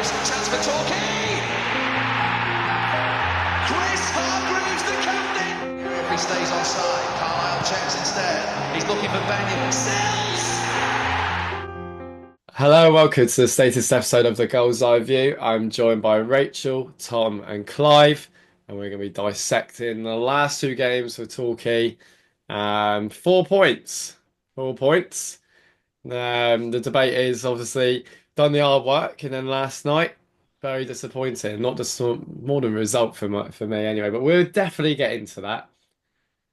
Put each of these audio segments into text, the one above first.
Chance for Torquay. Chris Hargreaves, the captain. If he stays offside, Carlisle checks instead. He's looking for Benny. Sells. Hello, welcome to the latest episode of the Gull'S Eye View. I'm joined by Rachel, Tom, and Clive, and we're going to be dissecting the last two games for Torquay. 4 points. 4 points. The debate is obviously done the hard work, and then last night, very disappointing. Not just more than a result for me anyway, but we'll definitely get into that.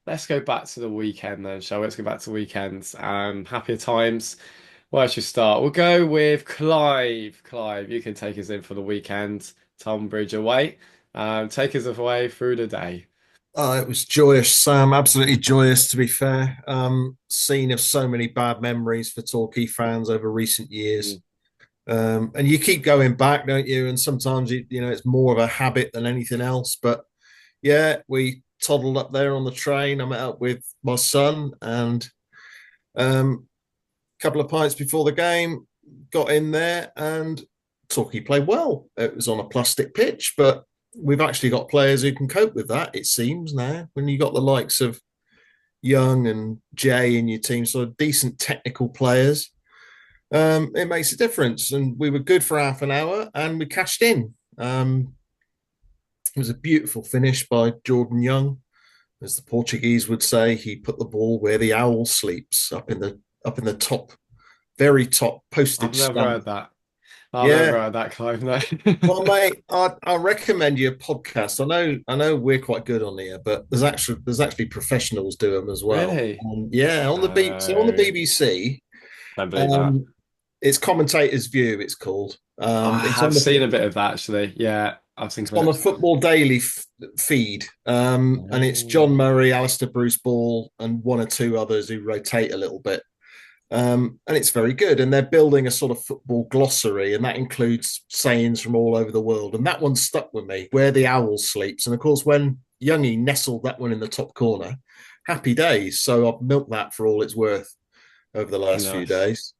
Let's go back to the weekend then, shall we? Let's go back to weekends. Happier times. Where should we start? We'll go with Clive. Clive, you can take us in for the weekend. Tonbridge away. Take us away through the day. Oh, it was joyous, Sam. Absolutely joyous, to be fair. Scene of so many bad memories for Torquay fans over recent years. Mm. And you keep going back, don't you? And sometimes it's more of a habit than anything else. But yeah, we toddled up there on the train. I met up with my son and a couple of pints before the game. Got in there and Torquay played well. It was on a plastic pitch, but we've actually got players who can cope with that, it seems now. When you got the likes of Young and Jay in your team, sort of decent technical players, it makes a difference. And we were good for half an hour and we cashed in. It was a beautiful finish by Jordan Young. As the Portuguese would say, he put the ball where the owl sleeps, up in the top, very top I've postage never stamp. heard that. I've never Yeah. heard that, Clive, no. Well, mate, I recommend you a podcast. I know we're quite good on here, but there's actually professionals do them as well. Really? Yeah, on the No, BBC, don't believe that. um, it's Commentator's View. It's called. I have seen a bit of that actually. Yeah, I've seen It's some on of the it. Football Daily feed, and it's John Oh. Murray, Alistair Bruce Ball, and one or two others who rotate a little bit. And it's very good. And they're building a sort of football glossary, and that includes sayings from all over the world. And that one stuck with me, where the owl sleeps. And of course, when Youngie nestled that one in the top corner, happy days. So I've milked that for all it's worth over the last few Nice. days.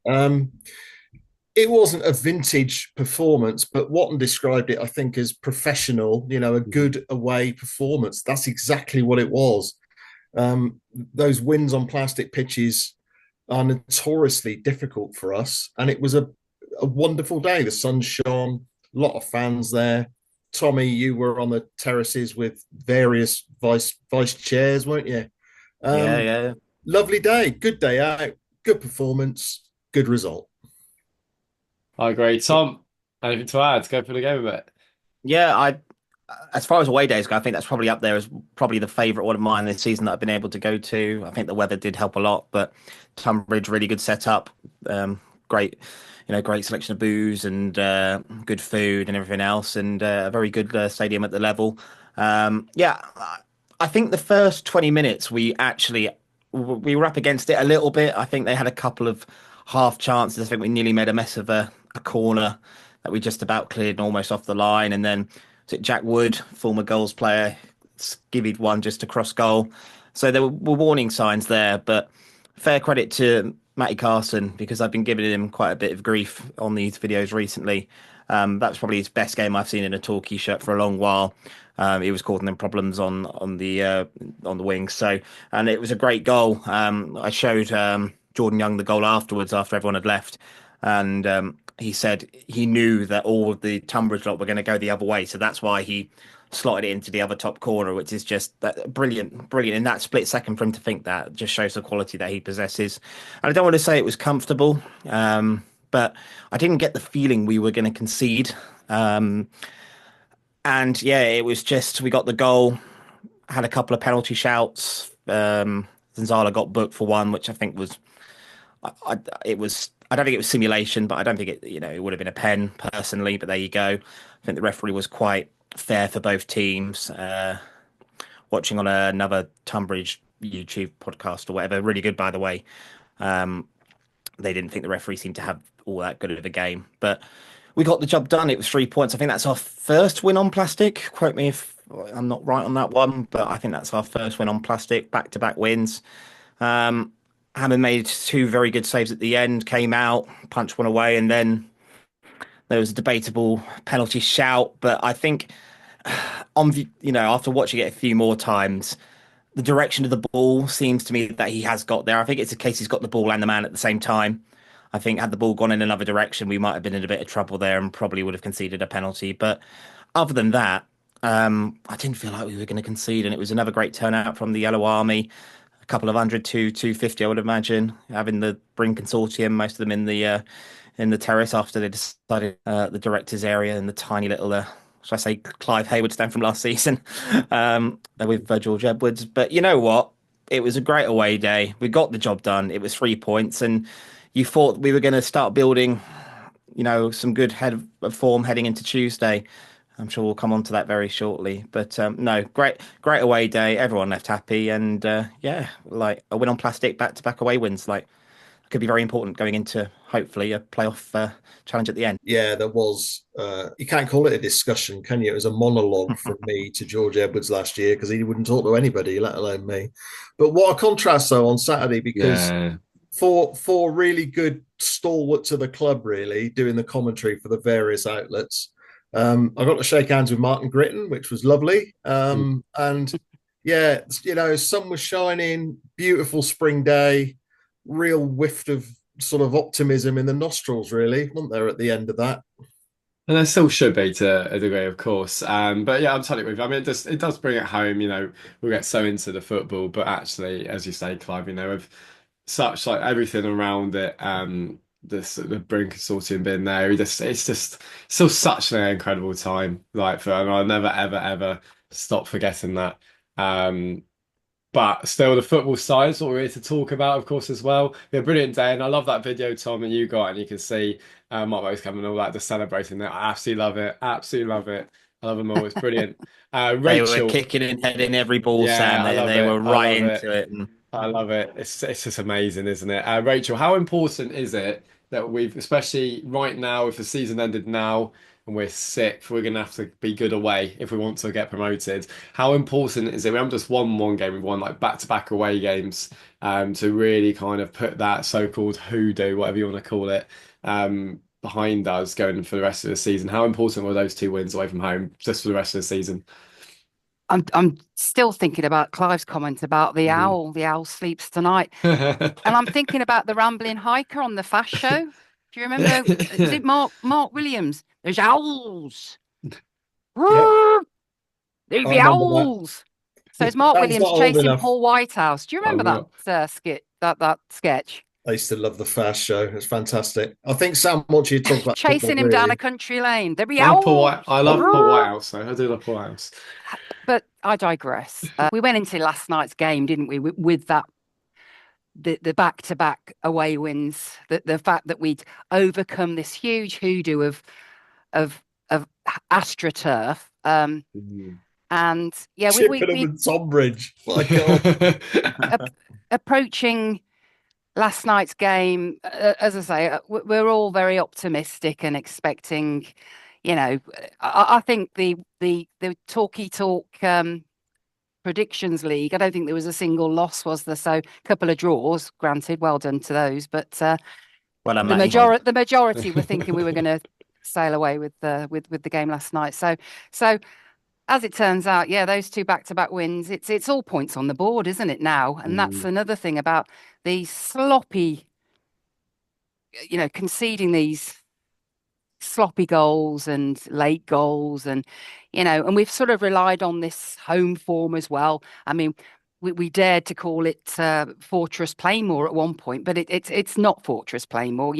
It wasn't a vintage performance, but Watton described it, I think, as professional, a good away performance. That's exactly what it was. Those wins on plastic pitches are notoriously difficult for us. And it was a wonderful day. The sun shone, a lot of fans there. Tommy, you were on the terraces with various vice chairs, weren't you? Yeah, Um, yeah, Lovely day, good day out, good performance, good result. I agree. Tom, anything to add? Go for the game a bit. yeah. As far as away days go, I think that's probably up there as probably the favourite one of mine this season that I've been able to go to. I think the weather did help a lot, but Tunbridge really good setup, great, great selection of booze and good food and everything else, and a very good stadium at the level. Yeah, I think the first 20 minutes we were up against it a little bit. I think they had a couple of half chances. I think we nearly made a mess of a corner that we just about cleared and almost off the line. And then was it Jack Wood, former goals player, skivvied one just across goal. So there were warning signs there, but fair credit to Matty Carson because I've been giving him quite a bit of grief on these videos recently. That's probably his best game I've seen in a Torquay shirt for a long while. He was causing them problems on the wings. So, and it was a great goal. I showed Jordan Young the goal afterwards after everyone had left, and he said he knew that all of the Tunbridge lot were going to go the other way, so that's why he slotted it into the other top corner, which is just brilliant, brilliant. In that split second for him to think that just shows the quality that he possesses. And I don't want to say it was comfortable, but I didn't get the feeling we were going to concede. And yeah, it was just we got the goal, had a couple of penalty shouts. Zanzala got booked for one, which I think was it was. I don't think it was simulation, but I don't think it would have been a pen personally. But there you go. I think the referee was quite fair for both teams. Watching on another Tunbridge YouTube podcast or whatever, really good by the way. They didn't think the referee seemed to have all that good of a game, but we got the job done. It was 3 points. I think that's our first win on plastic. Quote me if I'm not right on that one, but I think that's our first win on plastic. Back-to-back wins. Hammond made two very good saves at the end, came out, punched one away, and then there was a debatable penalty shout, but I think after watching it a few more times, the direction of the ball seems to me that he has got there. I think it's a case he's got the ball and the man at the same time. I think had the ball gone in another direction, we might have been in a bit of trouble there and probably would have conceded a penalty. But other than that, I didn't feel like we were going to concede, and it was another great turnout from the Yellow Army. A couple of 100 to 250, I would imagine, having the Bring Consortium, most of them in the terrace after they decided the directors area in the tiny little should I say Clive Hayward stand from last season with George Edwards. But you know what? It was a great away day. We got the job done. It was 3 points, and you thought we were going to start building, some good head of form heading into Tuesday. I'm sure we'll come on to that very shortly. But no, great away day. Everyone left happy, and like a win on plastic, back-to-back away wins, like could be very important going into hopefully a playoff challenge at the end. Yeah, there was. You can't call it a discussion, can you? It was a monologue from me to George Edwards last year because he wouldn't talk to anybody, let alone me. But what a contrast, though, on Saturday, because four really good stalwarts of the club, really doing the commentary for the various outlets. I got to shake hands with Martin Gritton, which was lovely. And yeah, sun was shining, beautiful spring day, real whiff of sort of optimism in the nostrils, really, wasn't there, at the end of that? And there still should be to a degree, of course. But yeah, I'm totally with you. I mean, it does bring it home, we get so into the football, but actually, as you say, Clive, with such like everything around it, the Bring Consortium being there, it's just still such an incredible time. Like I'll never, ever, ever stop forgetting that. But still, the football side is what we're here to talk about, of course, as well. Yeah, brilliant day, and I love that video, Tom, that you got, and you can see Mark Rose coming and all that, just celebrating it. I absolutely love it. Absolutely love it. I love them all. It's brilliant. They Rachel, were kicking and heading every ball, yeah, Sam. I love They it. were I right love into it. I love it. It's just amazing, isn't it? Rachel, how important is it that we've, especially right now, if the season ended now and we're sixth, we're going to have to be good away if we want to get promoted. How important is it? We haven't just won one game, we've won like back-to-back away games to really kind of put that so-called hoodoo, whatever you want to call it, behind us going for the rest of the season. How important were those 2 wins away from home just for the rest of the season? I'm still thinking about Clive's comment about the owl. The owl sleeps tonight. And I'm thinking about the rambling hiker on the Fast Show. Do you remember? Is it Mark Williams? There's owls. Yep. There's the owls. So it's Mark Williams chasing Paul Whitehouse. Do you remember that skit? That sketch? I used to love the Fast Show. It's fantastic. I think Sam wants you to talk about chasing him down a country lane. There be I owls. love Paul Whitehouse, though. I do love Paul Whitehouse. But I digress. We went into last night's game, didn't we, with that the back-to-back away wins. The fact that we'd overcome this huge hoodoo of AstroTurf. And yeah, we Tonbridge. My God. Approaching last night's game, as I say, we're all very optimistic and expecting. I think the TORQUAYTALK predictions league, I don't think there was a single loss, was there? So a couple of draws, granted, well done to those. But the majority were thinking we were going to sail away with the game last night. So as it turns out, yeah, those two back-to-back wins, it's all points on the board, isn't it now? And that's another thing about these sloppy, conceding these sloppy goals and late goals, and and we've sort of relied on this home form as well. I mean, we dared to call it Fortress Playmore at one point, but it's not Fortress Playmore.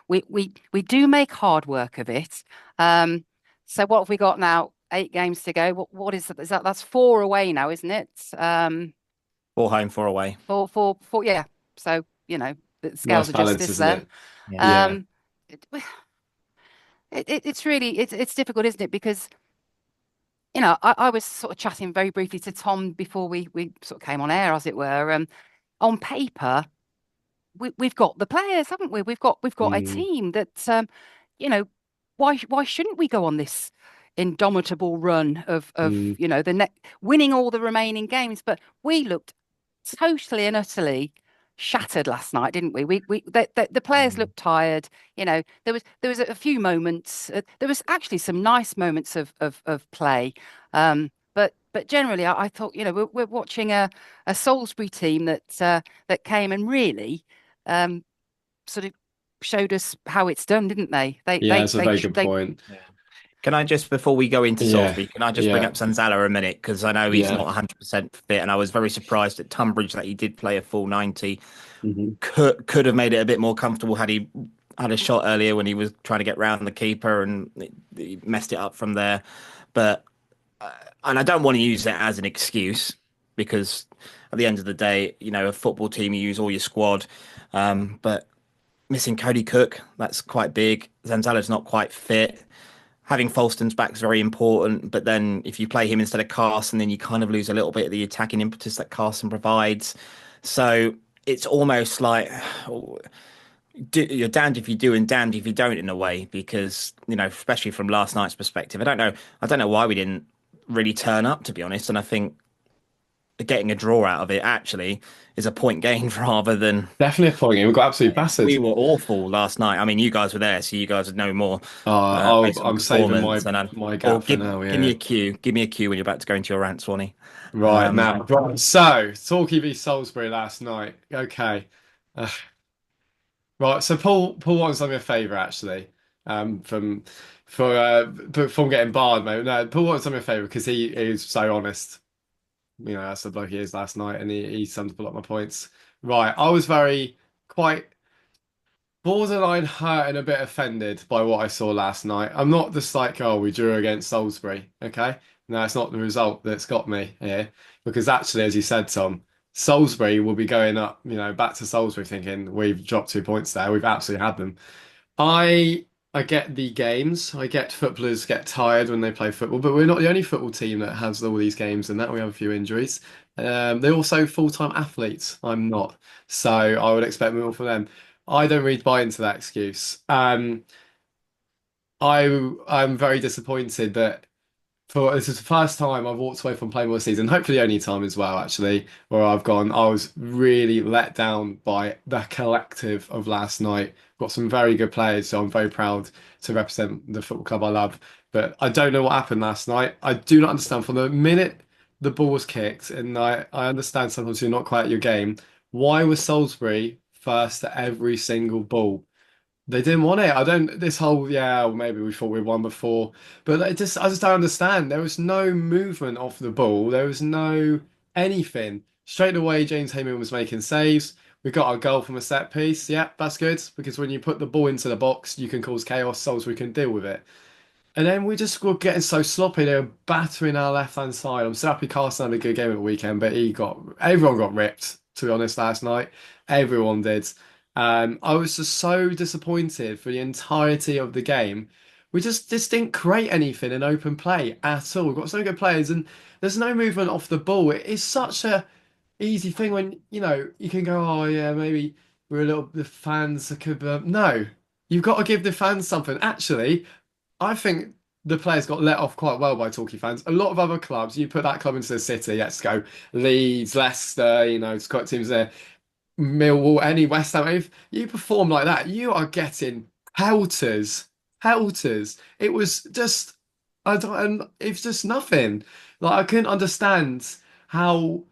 We do make hard work of it. So what have we got now? 8 games to go. What is that? That's 4 away now, isn't it? 4 home, 4 away. 4. Yeah. So the scales nice of justice there. Yeah. It's really it's difficult, isn't it? Because I was sort of chatting very briefly to Tom before we sort of came on air, as it were. On paper, we've got the players, haven't we? We've got a team that why shouldn't we go on this indomitable run of winning all the remaining games? But we looked totally and utterly shattered last night, didn't we? The players looked tired. There was a few moments. There was actually some nice moments of play. But generally, I thought, we're watching a Salisbury team that came and really sort of showed us how it's done, didn't they? Yeah, it's a very good point. Can I just, before we go into Salisbury, can I just bring Yeah. up Zanzala a minute? Because I know he's not 100% fit, and I was very surprised at Tonbridge that he did play a full 90. Could have made it a bit more comfortable had he had a shot earlier when he was trying to get round the keeper, and he messed it up from there. But and I don't want to use it as an excuse, because at the end of the day, a football team, you use all your squad. But missing Cody Cook, that's quite big. Zanzala's not quite fit. Having Falston's back is very important, but then if you play him instead of Carson, then you kind of lose a little bit of the attacking impetus that Carson provides. So it's almost like you're damned if you do and damned if you don't, in a way, because especially from last night's perspective, I don't know why we didn't really turn up, to be honest. And I think getting a draw out of it actually is a point gained rather than definitely a point gain. We got absolutely battered. We were awful last night. I mean, you guys were there, so you guys would know more. I'm saving my gap for now. Yeah. Give me a cue. Give me a cue when you're about to go into your rant, Swanee. Right now. Right. So Torquay v Salisbury last night. Okay. Right. So Paul wants something a favour actually. From getting barred, mate. No, Paul wants something a favour because he is so honest. That's the bloke he is last night, and he summed up a lot of my points. Right, I was quite borderline hurt and a bit offended by what I saw last night. I'm not just like, oh, we drew against Salisbury, okay? No, it's not the result that's got me here, because actually, as you said, Tom, Salisbury will be going up, back to Salisbury thinking we've dropped 2 points there. We've absolutely had them. I get the games. I get footballers get tired when they play football, but we're not the only football team that has all these games and that. We have a few injuries. They're also full-time athletes. I'm not. So I would expect more from them. I don't really buy into that excuse. I'm very disappointed that this is the first time I've walked away from playing all season, hopefully the only time as well, actually, where I was really let down by the collective of last night. Got some very good players, so I'm very proud to represent the football club I love. But I don't know what happened last night. I do not understand from the minute the ball was kicked, and I understand sometimes you're not quite at your game. Why was Salisbury first at every single ball? They didn't want it. This whole, well, maybe we thought we won before, but I just don't understand. There was no movement off the ball. There was no anything. Straight away, James Heyman was making saves. We got our goal from a set piece. Yeah, that's good, because when you put the ball into the box, you can cause chaos, Salisbury can deal with it. And then we just were getting so sloppy. They were battering our left-hand side. I'm so happy Carson had a good game at the weekend, but everyone got ripped, to be honest, last night. Everyone did. I was just so disappointed for the entirety of the game. We just didn't create anything in open play at all. We've got so good players, and there's no movement off the ball. It is such a easy thing when, you can go, oh yeah, maybe the fans could, no, you've got to give the fans something. Actually, I think the players got let off quite well by Torquay fans. A lot of other clubs, you put that club into the city, let's go Leeds, Leicester, it's got teams there. Millwall, any West Ham, if you perform like that, you are getting pelters. It was just, it's just nothing. Like, I couldn't understand how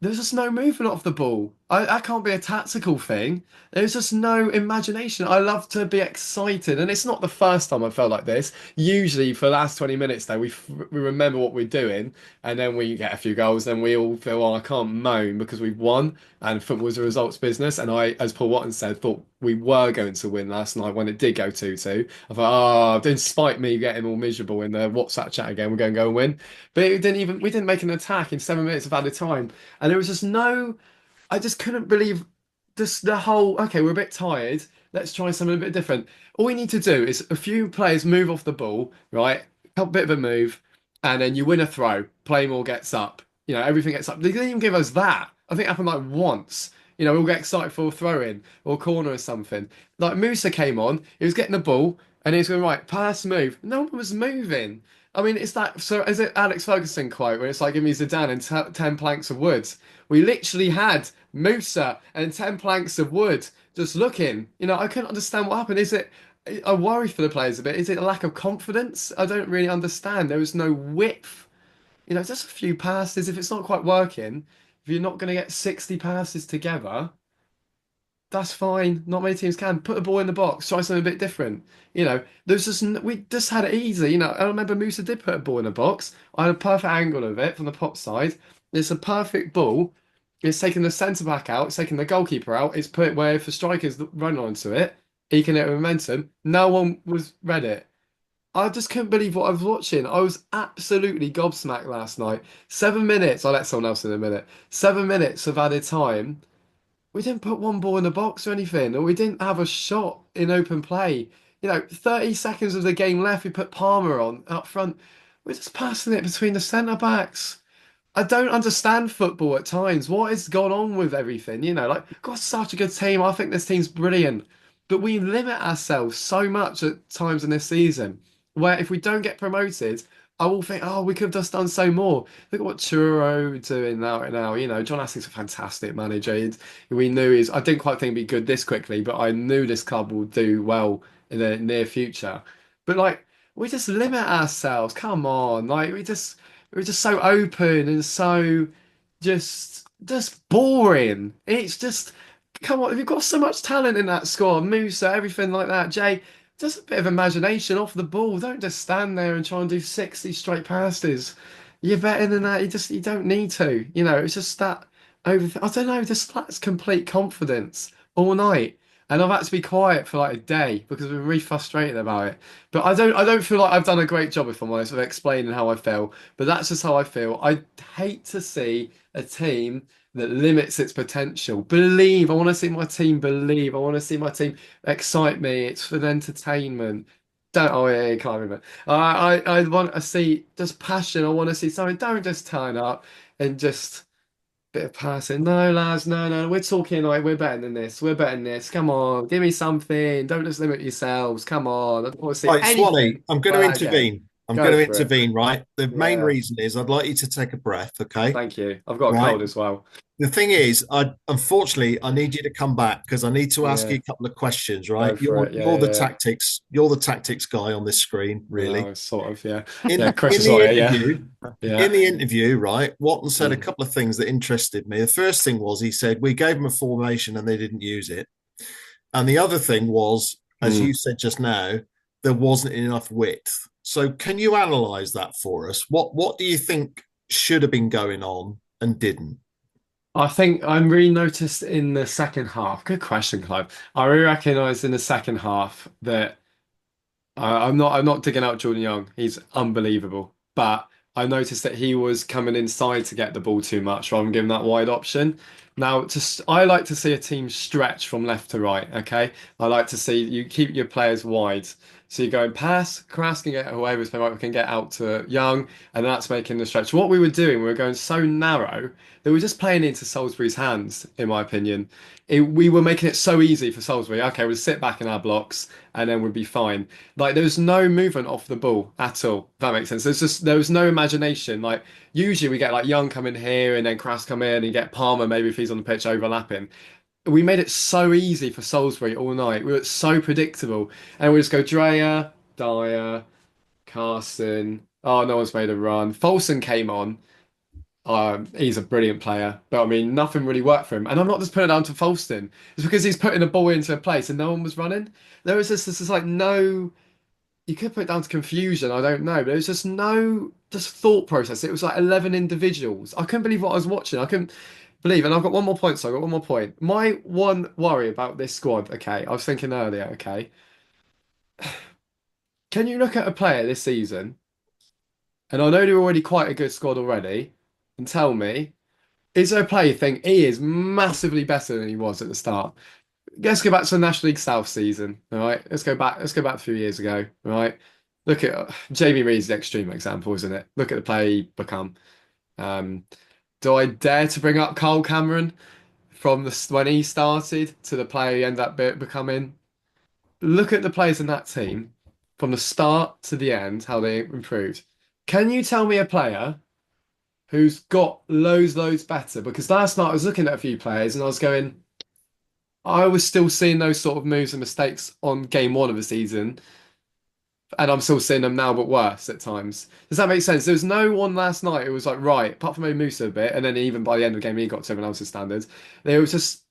there's just no movement off the ball. That can't be a tactical thing. There's just no imagination. I love to be excited, and it's not the first time I felt like this. Usually, for the last 20 minutes, though, we remember what we're doing, and then we get a few goals, then we all feel, oh, I can't moan because we've won, and football's a results business. And I, as Paul Watson said, thought we were going to win last night when it did go 2-2. I thought, despite me getting all miserable in the WhatsApp chat again, we're going to go and win. But we didn't make an attack in 7 minutes of added time, and there was just no. I just couldn't believe just the whole, okay, we're a bit tired. Let's try something a bit different. All we need to do is a few players move off the ball, right? A bit of a move, and then you win a throw. Playmore gets up. Everything gets up. They didn't even give us that. I think it happened like once. We'll get excited for a throw in or a corner or something. Like Musa came on, he was getting the ball, and he was going, right, pass, move. No one was moving. I mean, it's that. So is it Alex Ferguson quote where it's like, "Give me Zidane and t 10 planks of wood." We literally had Musa and 10 planks of wood just looking. I couldn't understand what happened. Is it? I worry for the players a bit. Is it a lack of confidence? I don't really understand. There was no width. Just a few passes. If it's not quite working, if you're not going to get 60 passes together, that's fine. Not many teams can. Put the ball in the box, try something a bit different. We just had it easy. I remember Musa did put a ball in the box. I had a perfect angle of it from the pop side. It's a perfect ball. It's taking the centre back out. It's taking the goalkeeper out. It's put it where if the striker's run onto it, he can hit with momentum. No one was read it. I just couldn't believe what I was watching. I was absolutely gobsmacked last night. 7 minutes. I'll let someone else in a minute. 7 minutes of added time. We didn't put one ball in the box or anything, or we didn't have a shot in open play. 30 seconds of the game left, we put Palmer on up front. We're just passing it between the centre backs. I don't understand football at times. What has gone on with everything? We've got such a good team. I think this team's brilliant. But we limit ourselves so much at times in this season, where if we don't get promoted, I will think, oh, we could have just done so more. Look at what Churro doing now. John Asting's a fantastic manager. We knew I didn't quite think he'd be good this quickly, but I knew this club will do well in the near future. But we just limit ourselves. Come on. We're just so open and so just boring. It's just come on, you've got so much talent in that squad, Musa, everything like that. Jay, just a bit of imagination off the ball. Don't just stand there and try and do 60 straight passes. You're better than that. You don't need to. It's just that over. I don't know. Just that's complete confidence all night. And I've had to be quiet for like a day because I've been really frustrated about it. But I don't feel like I've done a great job, if I'm honest, of explaining how I feel. But that's just how I feel. I hate to see a team that limits its potential. Believe. I want to see my team believe. I want to see my team excite me. It's for the entertainment. Don't. Oh yeah, you can't remember. I want to see just passion. I want to see something. Don't just turn up and just bit of passing. No, lads, no. We're talking like we're better than this. We're better than this. Come on, give me something. Don't just limit yourselves. Come on. I don't want to see Right, Swanee, anything I'm going but to that game. intervene. I'm Go going to for it. intervene, right? The main Yeah. reason is I'd like you to take a breath, okay? Thank you. I've got a Right. cold as well. The thing is, unfortunately I need you to come back because I need to ask you Yeah. a couple of questions, Go right? for You're it. you're the Yeah. tactics guy on this screen, really. Oh, sort of. Yeah. Yeah. In Chris in is the on it. Yeah. interview, Yeah. in the interview, right, Watton said a Mm. couple of things that interested me. The first thing was he said we gave them a formation and they didn't use it. And the other thing was, as you Mm. said just now, there wasn't enough width. So can you analyze that for us? What do you think should have been going on and didn't? I think I'm really noticed in the second half. Good question, Clive. I really recognise in the second half that I'm not digging out Jordan Young. He's unbelievable. But I noticed that he was coming inside to get the ball too much rather than giving that wide option. Now, I like to see a team stretch from left to right, okay? I like to see you keep your players wide. So you're going pass, Crass can get whoever's playing right, we can get out to Young, and that's making the stretch. What we were doing, we were going so narrow that we were just playing into Salisbury's hands, in my opinion. We were making it so easy for Salisbury. Okay, we'll sit back in our blocks and then we'll be fine. Like there was no movement off the ball at all. If that makes sense. There was no imagination. Like usually we get like Young come in here and then Crass come in and get Palmer maybe if he's on the pitch overlapping. We made it so easy for Salisbury all night. We were so predictable, and we just go Dreyer, Dyer, Carson. Oh, no one's made a run. Folson came on. He's a brilliant player, but I mean, nothing really worked for him. And I'm not just putting it down to Folston. It's because he's putting a ball into a place and no one was running. There was just this is like no. You could put it down to confusion. I don't know, but there was just no just thought process. It was like 11 individuals. I couldn't believe what I was watching. I couldn't believe. And I've got one more point. So I got one more point. My one worry about this squad. Okay, I was thinking earlier. Okay, can you look at a player this season? And I know they're already quite a good squad already, and tell me. Is there a player you think he is massively better than he was at the start? Let's go back to the National League South season. All right, let's go back. Let's go back a few years ago. All right, look at Jamie Reed's the extreme example, isn't it? Look at the player he become. Um, do I dare to bring up Cole Cameron from when he started to the player he ended up becoming? Look at the players in that team from the start to the end, how they improved. Can you tell me a player who's got loads better? Because last night I was looking at a few players and I was going, I was still seeing those sort of moves and mistakes on game one of the season, and I'm still seeing them now, but worse at times. Does that make sense? There was no one last night who was like, right, apart from maybe Musa a bit, and then even by the end of the game, he got to everyone else's standards. There was just,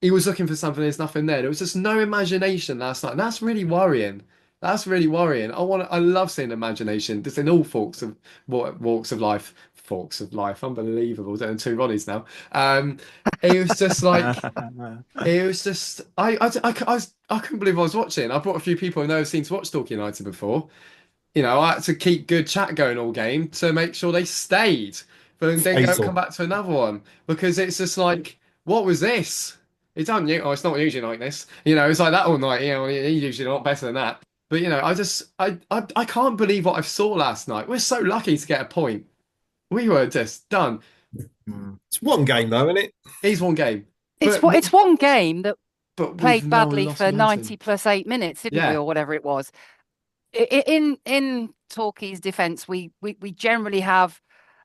he was looking for something, there's nothing there. There was just no imagination last night, and that's really worrying. That's really worrying. I love seeing imagination, just in all walks of life. Forks of life, unbelievable. Doing two Ronnies now. It was just like. It was just I couldn't believe I was watching. I brought a few people I've never seen to watch Talk United before. You know, I had to keep good chat going all game to make sure they stayed, but then don't come Fatal. back to another one because it's just like, what was this? It's not usually like this. You know, it's like that all night. You know, he's usually a lot better than that. But you know, I can't believe what I saw last night. We're so lucky to get a point. We were just done. It's one game though, isn't it? He's one game, It's one game that but we've played now badly lost for momentum. 90 plus 8 minutes, didn't we, Yeah. or whatever it was. In Torquay's defence, we generally have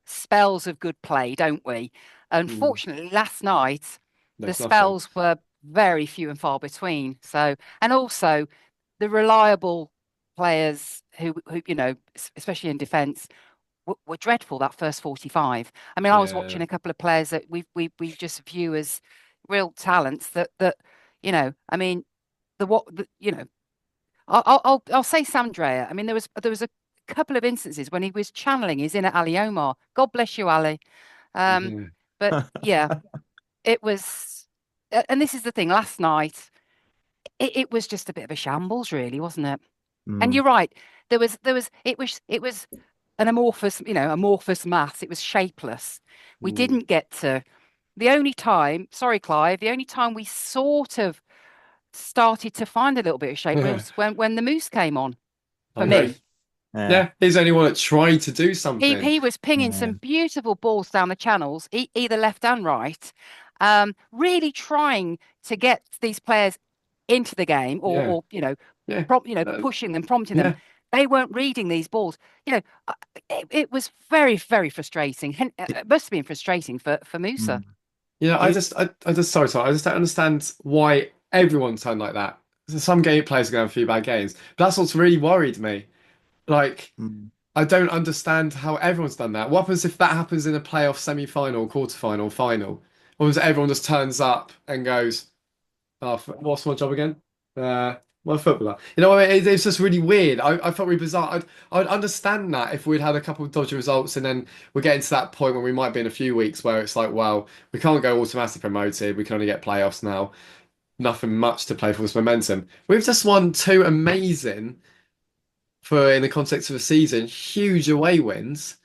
spells of good play, don't we? Unfortunately, last night the There's nothing. spells were very few and far between. So, and also the reliable players who you know, especially in defence, were dreadful that first 45. I mean, I was Yeah. watching a couple of players that we just view as real talents that you know, I mean, you know, I'll say Samdrea. I mean, there was a couple of instances when he was channeling his inner Ali Omar. God bless you, Ali. Yeah. But yeah, it was, and this is the thing. Last night, it was just a bit of a shambles, really, wasn't it? And you're right. It was an amorphous mass. It was shapeless. We didn't get to the only time. Sorry, Clive. The only time we sort of started to find a little bit of shape was when the moose came on. For me, Yeah, he's the only one that tried to do something. he was pinging some beautiful balls down the channels, either left and right, really trying to get these players into the game, or you know, pushing them, prompting them. They weren't reading these balls. You know, it was very, very frustrating. It must have been frustrating for Musa. Yeah, I just sorry, I just don't understand why everyone turned like that. So some game players are going to have a few bad games, but that's what's really worried me. Like, I don't understand how everyone's done that. What happens if that happens in a playoff semi-final, quarter-final, final? Or does everyone just turns up and goes, "Oh, what's my job again? I'm a footballer." You know what I mean? It's just really weird. I felt really bizarre. I'd understand that if we'd had a couple of dodgy results and then we're getting to that point where we might be in a few weeks where it's like, well, we can't go automatically promoted. We can only get playoffs now. Nothing much to play for this momentum. We've just won two amazing, for in the context of the season, huge away wins.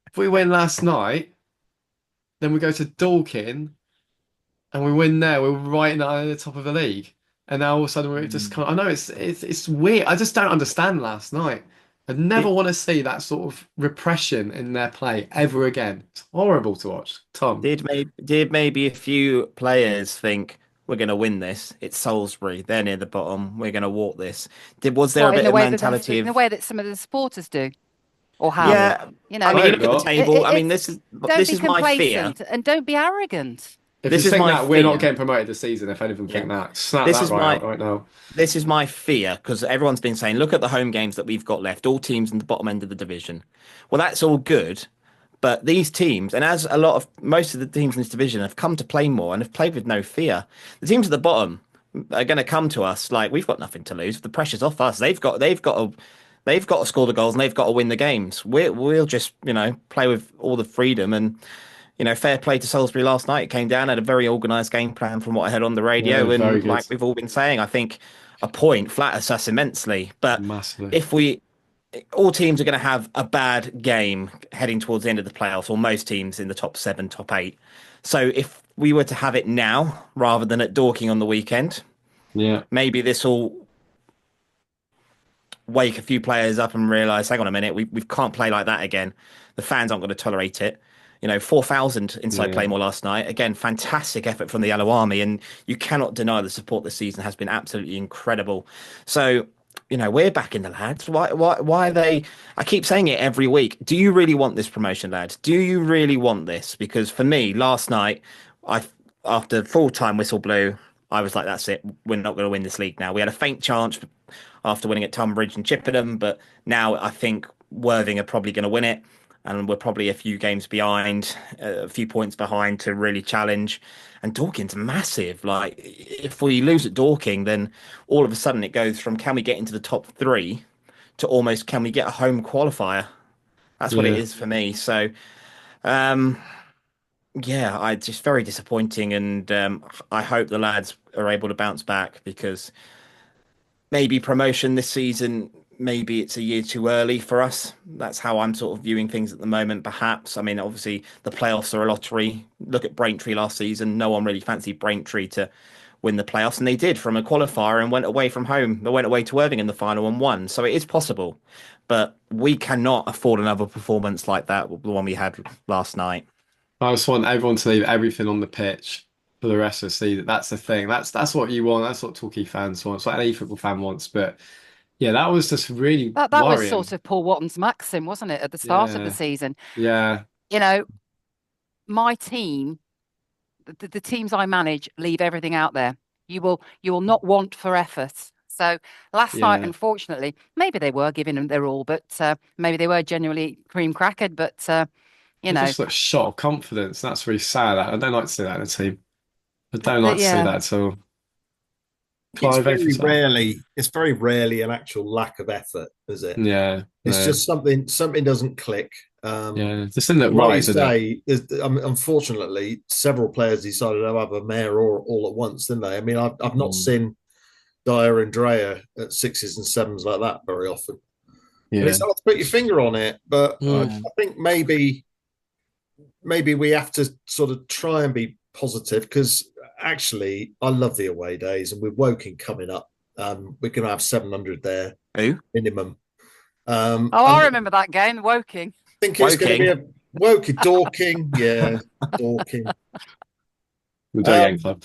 If we win last night, then we go to Dorking and we win there. We're right at the top of the league. And now all of a sudden we're just kind of, I know it's weird. I just don't understand last night. I never want to see that sort of repression in their play ever again. It's horrible to watch. Tom. Did maybe a few players think we're going to win this? It's Salisbury. They're near the bottom. We're going to walk this. Was there a bit of mentality in the way that some of the supporters do, or have? Yeah, you know, I mean, you look at the not. table. I mean, this is my fear. complacent and don't be arrogant. If This you is think my that we're not fear. getting promoted this season, if anyone think that, snap This that is right out right now. This is my fear because everyone's been saying, look at the home games that we've got left, all teams in the bottom end of the division. Well, that's all good, but these teams, and as most of the teams in this division have come to play more and have played with no fear, the teams at the bottom are going to come to us like we've got nothing to lose. The pressure's off us. They've got to score the goals and they've got to win the games. We'll just play with all the freedom and. Fair play to Salisbury last night. It came down, had a very organised game plan from what I heard on the radio. Yeah, very and good. like we've all been saying, I think a point flatters us immensely. But Massively. if all teams are going to have a bad game heading towards the end of the playoffs, or most teams in the top 7, top 8. So if we were to have it now rather than at Dorking on the weekend, maybe this will wake a few players up and realise, hang on a minute, we can't play like that again. The fans aren't going to tolerate it. 4,000 inside Playmore last night. Again, fantastic effort from the Yellow Army, and you cannot deny the support this season has been absolutely incredible. So we're backing the lads. Why are they? I keep saying it every week. Do you really want this promotion, lads? Do you really want this? Because for me, last night, I after full time whistle blew, I was like, that's it. We're not going to win this league now. We had a faint chance after winning at Tonbridge and Chippenham, but now I think Worthing are probably going to win it, and we're probably a few games behind, a few points behind to really challenge. And Dorking's massive. Like, if we lose at Dorking, then all of a sudden it goes from can we get into the top three to almost can we get a home qualifier? That's what it Yeah. is for me. So, um, yeah, I just very disappointing, and I hope the lads are able to bounce back because maybe promotion this season, maybe it's a year too early for us. That's how I'm sort of viewing things at the moment, perhaps. I mean, obviously, the playoffs are a lottery. Look at Braintree last season. No one really fancied Braintree to win the playoffs, and they did from a qualifier and went away from home. They went away to Worthing in the final and won. So it is possible. But we cannot afford another performance like that, the one we had last night. I just want everyone to leave everything on the pitch for the rest of the season. That's the thing. That's what you want. That's what Torquay fans want. It's what any football fan wants. But yeah, that was just really That was worrying. sort of Paul Watton's maxim, wasn't it, at the start of the Yeah. season? Yeah. You know, my team, the teams I manage, leave everything out there. You will not want for effort. So last night, Yeah. unfortunately, maybe they were giving them their all, but maybe they were genuinely cream crackered. But you It know, just looks shot of confidence. That's really sad. I don't like to see that in a team. I don't like to see yeah, that at all. It's Clive, anything to add? it's very rarely an actual lack of effort, is it? Yeah. It's No. just something doesn't click. Yeah. Just didn't look Like right, you did it? say, unfortunately, several players decided to have a mare all at once, didn't they? I mean, I've not seen Dyer and Dreyer at sixes and sevens like that very often. And Yeah. it's hard to put your finger on it, but Mm. I think maybe we have to sort of try and be positive because actually I love the away days and with Woking coming up, we're going to have 700 there Who? minimum. oh, I I remember that game, Woking. think it's going to be Woking. a Woking, Dorking, yeah, Dorking. The Yang Club.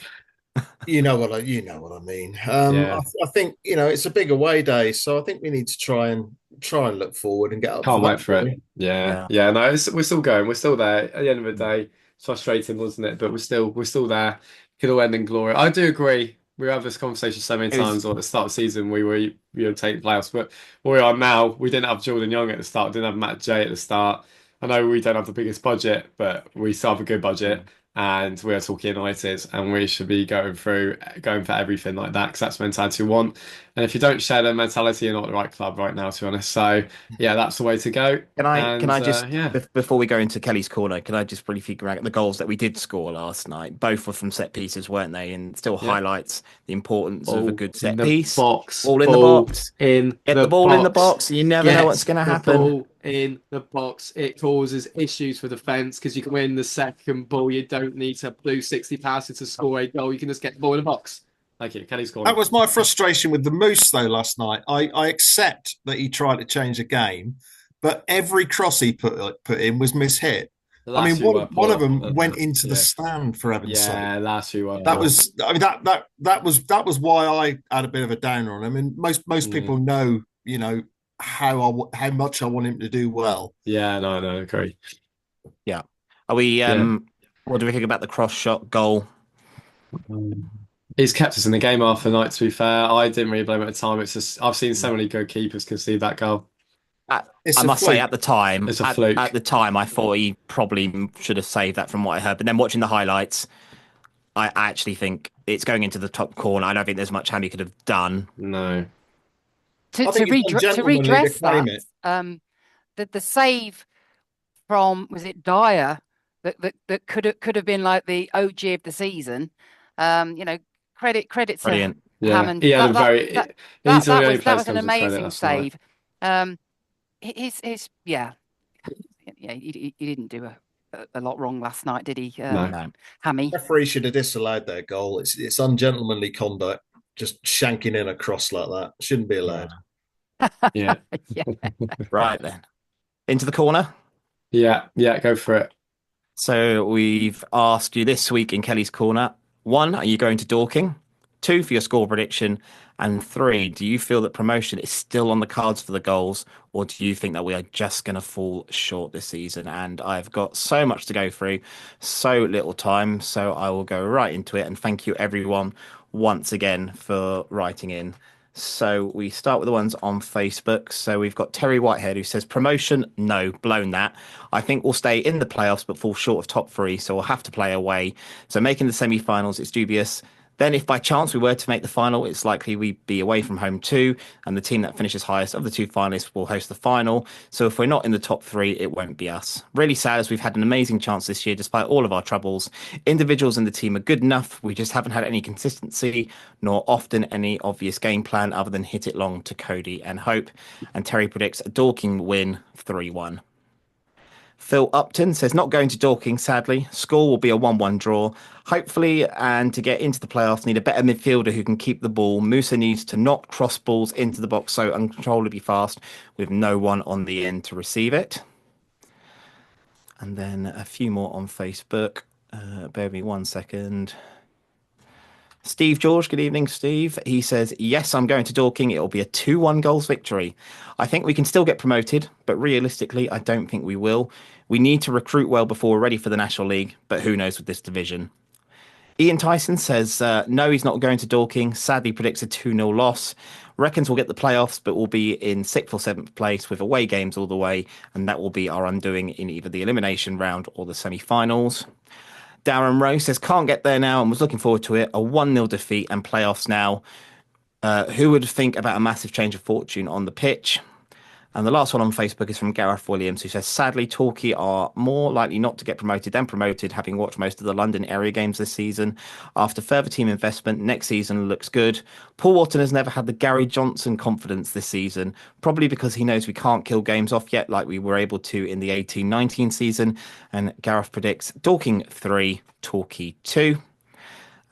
You know what I mean. Yeah. I think it's a big away day, so I think we need to try and look forward and get up. Can't for wait that, for it. really. Yeah. Yeah. No, we're still going. We're still there. At the end of the day, it's frustrating, wasn't it? But we're still there. Could all end in glory. I do agree. We have this conversation so many It was- times. Or at the start of the season, we were take the playoffs, but where we are now, we didn't have Jordan Young at the start. Didn't have Matt J at the start. I know we don't have the biggest budget, but we still have a good budget. And we are Torquay United, and we should be going for everything like that because that's the mentality we want. And if you don't share that mentality, you're not the right club right now, to be honest. So yeah, that's the way to go. Can I just yeah. before we go into Kelly's corner, can I just briefly figure out the goals that we did score last night? Both were from set pieces, weren't they? And still highlights the importance of a good set piece. Box, All in the box. in Get the ball in the box. You never know what's going to happen. Ball in the box. It causes issues for defence because you can win the second ball. You don't need to do 60 passes to score a goal. You can just get the ball in the box. Thank you. Kelly's corner. That was my frustration with the Moose though last night. I accept that he tried to change the game, but every cross he put in was mishit. I mean, one of them went into the stand for heaven's sake. Yeah, last few were. That was, I mean, that was why I had a bit of a downer on him. I mean, most people know, how much I want him to do well. Yeah, no, agree. Yeah. Are we? What do we think about the cross shot goal? He's kept us in the game half the night. To be fair, I didn't really blame him at the time. It's just I've seen so many good keepers concede that goal. I must say, at the time, it's a fluke. At the time, I thought he probably should have saved that from what I heard. But then watching the highlights, I actually think it's going into the top corner. I don't think there's much Hammy could have done. No. To redress that, the save from, was it Dyer that could have been like the OG of the season. Credit to Brilliant. Hammond. He had that was an amazing save. He didn't do a lot wrong last night, did he? No. Hammy. The referee should have disallowed their goal. It's ungentlemanly conduct. Just shanking in a cross like that shouldn't be allowed. Yeah. Right then, into the corner. Yeah, go for it. So we've asked you this week in Kelly's corner: 1, are you going to Dorking? 2 for your score prediction, and 3, do you feel that promotion is still on the cards for the Goals, or do you think that we are just going to fall short this season? And I've got so much to go through, so little time, so I will go right into it. And thank you everyone once again for writing in. So we start with the ones on Facebook. So we've got Terry Whitehead who says, promotion, no, blown that. I think we'll stay in the playoffs but fall short of top 3, so we'll have to play away. So making the semi-finals, it's dubious. Then if by chance we were to make the final, it's likely we'd be away from home too, and the team that finishes highest of the 2 finalists will host the final. So if we're not in the top 3, it won't be us. Really sad, as we've had an amazing chance this year despite all of our troubles. Individuals in the team are good enough. We just haven't had any consistency, nor often any obvious game plan other than hit it long to Cody and Hope. And Terry predicts a Dorking win 3-1. Phil Upton says, not going to Dorking, sadly. Score will be a 1-1 draw. Hopefully, and to get into the playoffs, need a better midfielder who can keep the ball. Musa needs to not cross balls into the box so uncontrollably fast with no one on the end to receive it. And then a few more on Facebook. Bear with me 1 second. Steve George, good evening, Steve. He says, yes, I'm going to Dorking. It'll be a 2-1 Goals victory. I think we can still get promoted, but realistically, I don't think we will. We need to recruit well before we're ready for the National League, but who knows with this division. Ian Tyson says, no, he's not going to Dorking. Sadly predicts a 2-0 loss. Reckons we'll get the playoffs, but we'll be in 6th or 7th place with away games all the way, and that will be our undoing in either the elimination round or the semi-finals. Darren Rowe says, can't get there now and was looking forward to it. A 1-0 defeat and playoffs now. Who would think about a massive change of fortune on the pitch? And the last one on Facebook is from Gareth Williams, who says, sadly, Torquay are more likely not to get promoted than promoted, having watched most of the London area games this season. After further team investment, next season looks good. Paul Wharton has never had the Gary Johnson confidence this season, probably because he knows we can't kill games off yet like we were able to in the 18-19 season. And Gareth predicts Dorking 3, Torquay 2.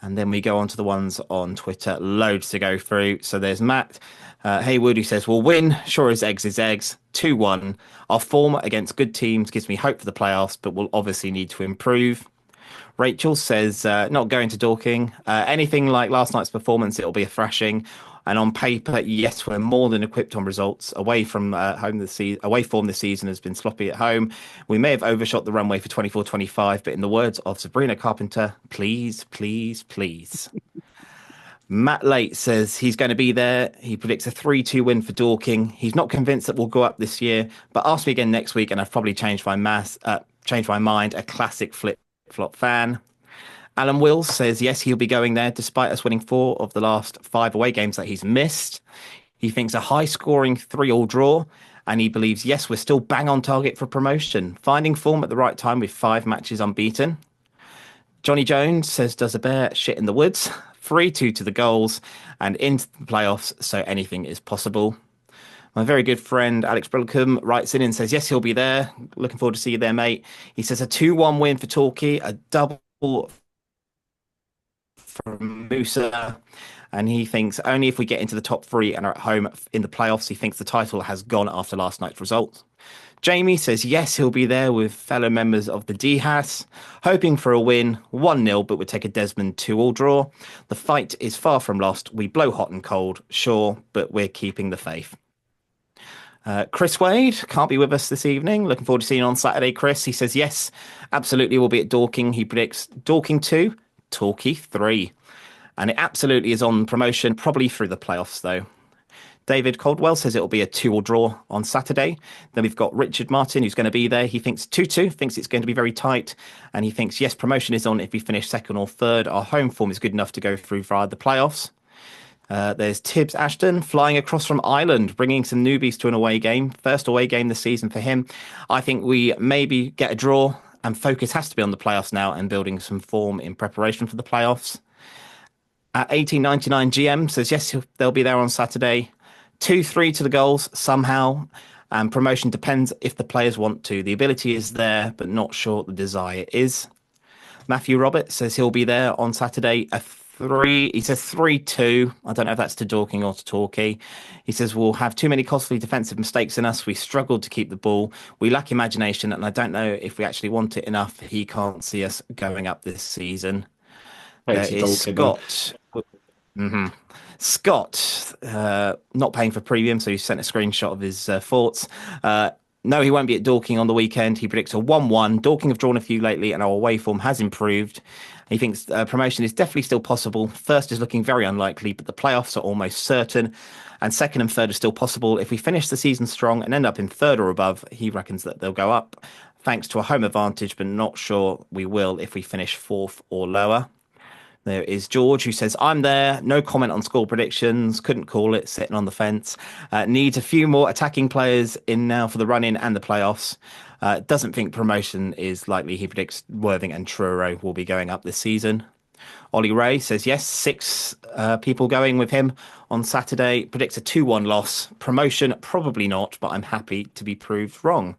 And then we go on to the ones on Twitter. Loads to go through. So there's Matt Haywood, who says, we'll win. Sure as eggs is eggs. 2-1. Our form against good teams gives me hope for the playoffs, but we'll obviously need to improve. Rachel says, not going to Dorking. Anything like last night's performance, it'll be a thrashing. And on paper, yes, we're more than equipped on results. Away from home away form this season has been sloppy at home. We may have overshot the runway for 24-25, but in the words of Sabrina Carpenter, please, please, please. Matt Late says he's going to be there. He predicts a 3-2 win for Dorking. He's not convinced that we'll go up this year, but ask me again next week, and I've probably changed my mind. A classic flip-flop fan. Alan Wills says, yes, he'll be going there despite us winning 4 of the last 5 away games that he's missed. He thinks a high-scoring 3-3 draw, and he believes, yes, we're still bang on target for promotion, finding form at the right time with 5 matches unbeaten. Johnny Jones says, does a bear shit in the woods? 3-2 to the Goals and into the playoffs, so anything is possible. My very good friend Alex Brillicum writes in and says, yes, he'll be there. Looking forward to see you there, mate. He says a 2-1 win for Torquay, a double from Musa, and he thinks only if we get into the top 3 and are at home in the playoffs, he thinks the title has gone after last night's results. Jamie says yes, he'll be there with fellow members of the DHAS, hoping for a win, 1-0, but would take a Desmond 2-2 draw. The fight is far from lost. We blow hot and cold, sure, but we're keeping the faith. Chris Wade can't be with us this evening. Looking forward to seeing you on Saturday, Chris. He says yes, absolutely, we'll be at Dorking. He predicts Dorking 2, Torquay 3. And it absolutely is on promotion, probably through the playoffs, though. David Caldwell says it'll be a 2-2 draw on Saturday. Then we've got Richard Martin, who's going to be there. He thinks 2-2, thinks it's going to be very tight. And he thinks, yes, promotion is on if we finish 2nd or 3rd. Our home form is good enough to go through via the playoffs. There's Tibbs Ashton flying across from Ireland, bringing some newbies to an away game. First away game this season for him. I think we maybe get a draw, and focus has to be on the playoffs now and building some form in preparation for the playoffs. At 1899 GM says, yes, they'll be there on Saturday. 2-3 to the Goals somehow, and promotion depends if the players want to. The ability is there, but not sure the desire is. Matthew Roberts says he'll be there on Saturday. He says 3-2. I don't know if that's to Dorking or to Torquay. He says we'll have too many costly defensive mistakes in us. We struggled to keep the ball. We lack imagination, and I don't know if we actually want it enough. He can't see us going up this season. There is Scott. Hmm. Scott, not paying for premium, so he sent a screenshot of his thoughts. No, he won't be at Dorking on the weekend. He predicts a 1-1. Dorking have drawn a few lately, and our away form has improved. He thinks promotion is definitely still possible. First is looking very unlikely, but the playoffs are almost certain. And second and third are still possible. If we finish the season strong and end up in third or above, he reckons that they'll go up, thanks to a home advantage, but not sure we will if we finish fourth or lower. There is George, who says, I'm there. No comment on score predictions. Couldn't call it. Sitting on the fence. Needs a few more attacking players in now for the run-in and the playoffs. Doesn't think promotion is likely. He predicts Worthing and Truro will be going up this season. Ollie Ray says, yes, 6 people going with him on Saturday. Predicts a 2-1 loss. Promotion, probably not, but I'm happy to be proved wrong.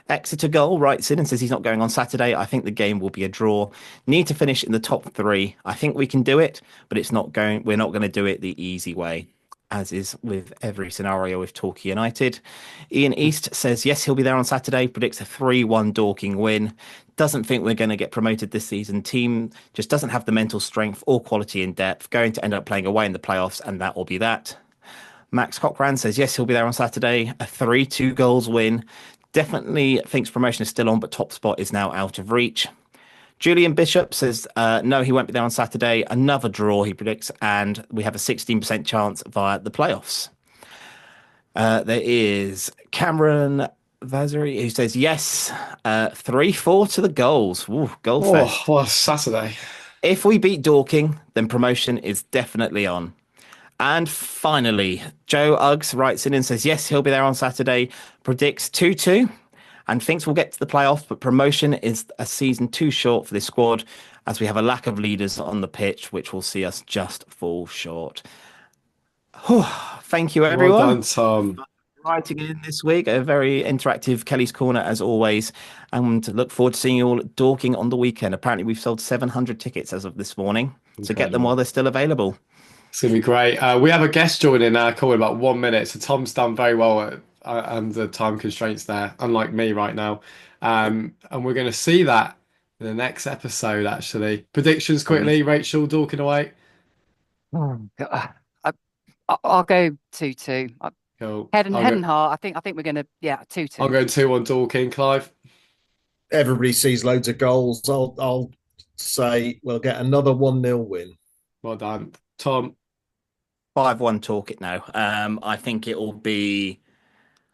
Exeter Gull writes in and says he's not going on Saturday. I think the game will be a draw. Need to finish in the top 3. I think we can do it, but we're not going to do it the easy way, as is with every scenario with Torquay United. Ian East says yes, he'll be there on Saturday. Predicts a 3-1 Dorking win. Doesn't think we're going to get promoted this season. Team just doesn't have the mental strength or quality in depth. Going to end up playing away in the playoffs, and that will be that. Max Cochran says yes, he'll be there on Saturday. A 3-2 goals win. Definitely thinks promotion is still on, but top spot is now out of reach. Julian Bishop says no, he won't be there on Saturday. Another draw, he predicts, and we have a 16% chance via the playoffs. There is Cameron Vazari, who says yes, 3-4 to the goals. Ooh, goal fest. Oh, what a Saturday. If we beat Dorking, then promotion is definitely on. And finally, Joe Uggs writes in and says, yes, he'll be there on Saturday, predicts 2-2 and thinks we'll get to the playoff, but promotion is a season too short for this squad as we have a lack of leaders on the pitch, which will see us just fall short. Thank you, everyone. Well done, Tom. Writing in this week, a very interactive Kelly's Corner as always, and look forward to seeing you all at Dorking on the weekend. Apparently we've sold 700 tickets as of this morning, so get them while they're still available. It's going to be great. We have a guest joining our call in about 1 minute. So Tom's done very well under time constraints there, unlike me right now. And we're going to see that in the next episode, actually. Predictions quickly, Rachel, Dorking away. I'll go 2-2. Cool. Head and heart. I think we're going to, 2-2. I'll go 2-1 Dorking, Clive. Everybody sees loads of goals. I'll say we'll get another 1-0 win. Well done. Tom. 5-1 Torquay now. I think it will be...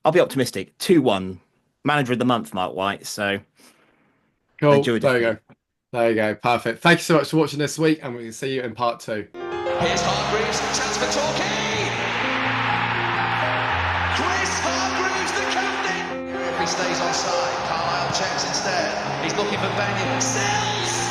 I'll be optimistic. 2-1. Manager of the month, Mark White. So... Cool. There you go. There you go. Perfect. Thank you so much for watching this week, and we can see you in part 2. Here's Hargreaves, chance for Torquay. Chris Hargreaves, the captain. If he stays onside, Carlisle checks instead. He's looking for Benyon. Sells.